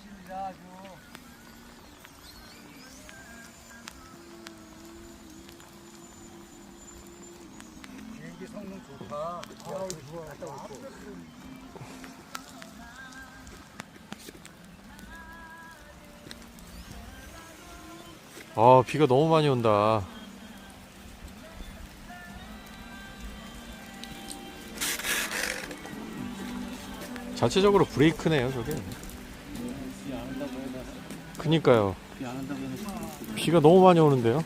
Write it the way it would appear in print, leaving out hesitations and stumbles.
하십니다. 아주. 비행기 성능 좋다. 아, 좋아. 갔다 올게. 아, 비가 너무 많이 온다. 자체적으로 브레이크네요, 저게. 비안 온다고 해놨어. 그니까요. 비안 온다고 해놨어. 비가 너무 많이 오는데요.